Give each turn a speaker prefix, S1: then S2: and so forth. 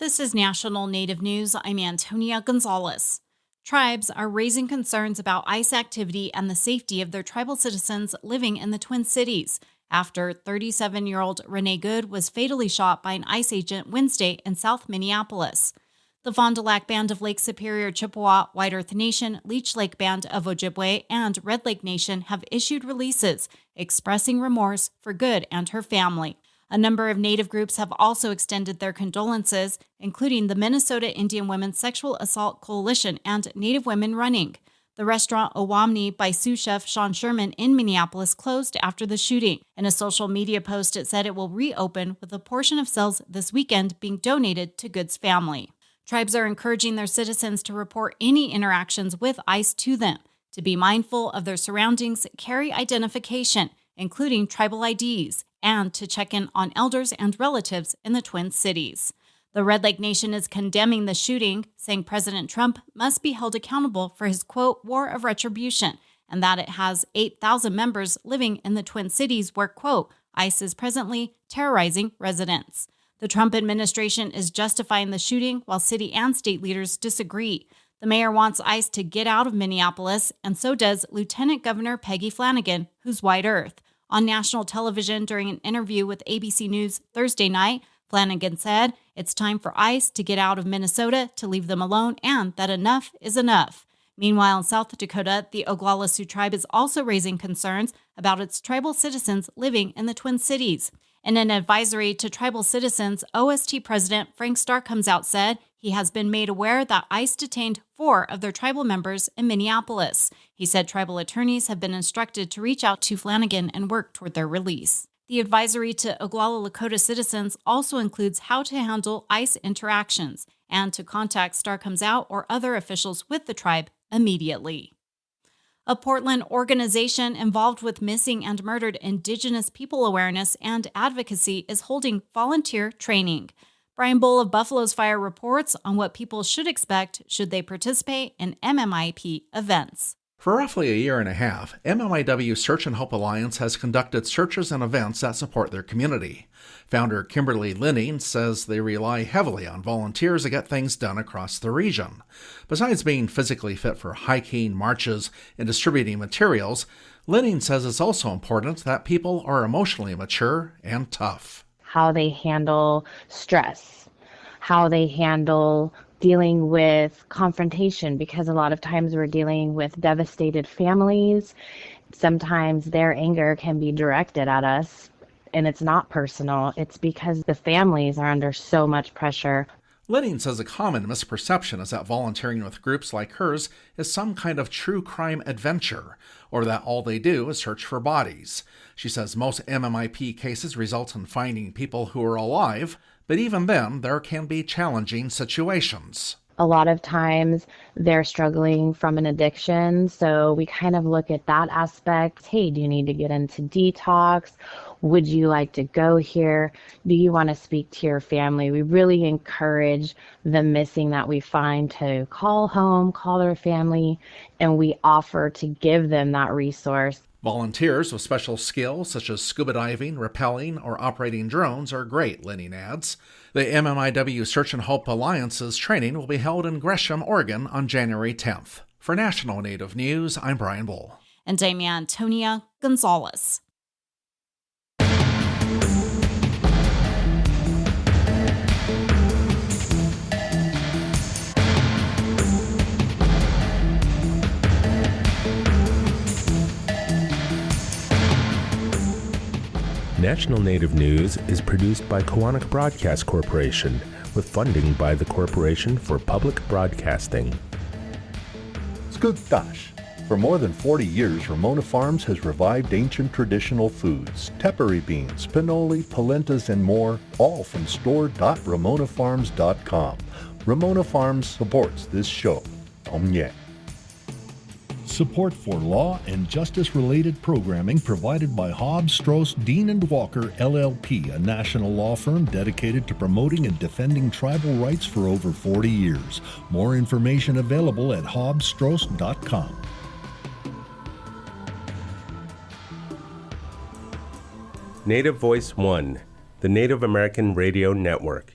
S1: This is National Native News. I'm Antonia Gonzalez. Tribes are raising concerns about ICE activity and the safety of their tribal citizens living in the Twin Cities after 37-year-old Renee Good was fatally shot by an ICE agent Wednesday in South Minneapolis. The Fond du Lac Band of Lake Superior Chippewa, White Earth Nation, Leech Lake Band of Ojibwe, and Red Lake Nation have issued releases expressing remorse for Good and her family. A number of Native groups have also extended their condolences, including the Minnesota Indian Women's Sexual Assault Coalition and Native Women Running. The restaurant Owamni by sous chef Sean Sherman in Minneapolis closed after the shooting. In a social media post, it said it will reopen with a portion of sales this weekend being donated to Good's family. Tribes are encouraging their citizens to report any interactions with ICE to them, to be mindful of their surroundings, carry identification, including tribal IDs, and to check in on elders and relatives in the Twin Cities. The Red Lake Nation is condemning the shooting, saying President Trump must be held accountable for his, quote, war of retribution, and that it has 8,000 members living in the Twin Cities where, quote, ICE is presently terrorizing residents. The Trump administration is justifying the shooting while city and state leaders disagree. The mayor wants ICE to get out of Minneapolis, and so does Lieutenant Governor Peggy Flanagan, who's White Earth. On national television during an interview with ABC News Thursday night, Flanagan said it's time for ICE to get out of Minnesota, to leave them alone, and that enough is enough. Meanwhile, in South Dakota, the Oglala Sioux tribe is also raising concerns about its tribal citizens living in the Twin Cities. In an advisory to tribal citizens, OST President Frank Starr comes out said he has been made aware that ICE detained 4 of their tribal members in Minneapolis. He said tribal attorneys have been instructed to reach out to Flanagan and work toward their release. The advisory to Oglala Lakota citizens also includes how to handle ICE interactions and to contact Starr Comes Out or other officials with the tribe immediately. A Portland organization involved with missing and murdered Indigenous people awareness and advocacy is holding volunteer training. Brian Bull of Buffalo's Fire reports on what people should expect should they participate in MMIP events.
S2: For roughly a year and a half, MMIW Search and Help Alliance has conducted searches and events that support their community. Founder Kimberly Linning says they rely heavily on volunteers to get things done across the region. Besides being physically fit for hiking, marches, and distributing materials, Linning says it's also important that people are emotionally mature and tough.
S3: How they handle stress, how they handle dealing with confrontation, because a lot of times we're dealing with devastated families. Sometimes their anger can be directed at us, and it's not personal. It's because the families are under so much pressure.
S2: Linning says a common misperception is that volunteering with groups like hers is some kind of true crime adventure, or that all they do is search for bodies. She says most MMIP cases result in finding people who are alive, but even then, there can be challenging situations.
S3: A lot of times they're struggling from an addiction, so we kind of look at that aspect. Hey, do you need to get into detox? Would you like to go here? Do you want to speak to your family? We really encourage the missing that we find to call home, call their family, and we offer to give them that resource.
S2: Volunteers with special skills such as scuba diving, rappelling, or operating drones are great, Linning adds. The MMIW Search and Help Alliance's training will be held in Gresham, Oregon on January 10th. For National Native News, I'm Brian Bull.
S1: And I'm Antonia Gonzalez.
S4: National Native News is produced by Koahnic Broadcast Corporation with funding by the Corporation for Public Broadcasting.
S5: Skugtash. For more than 40 years, Ramona Farms has revived ancient traditional foods, tepary beans, pinoli, polentas, and more, all from store.ramonafarms.com. Ramona Farms supports this show. Omye.
S6: Support for law and justice-related programming provided by Hobbs, Strauss, Dean & Walker, LLP, a national law firm dedicated to promoting and defending tribal rights for over 40 years. More information available at hobbsstrauss.com.
S4: Native Voice One, the Native American Radio Network.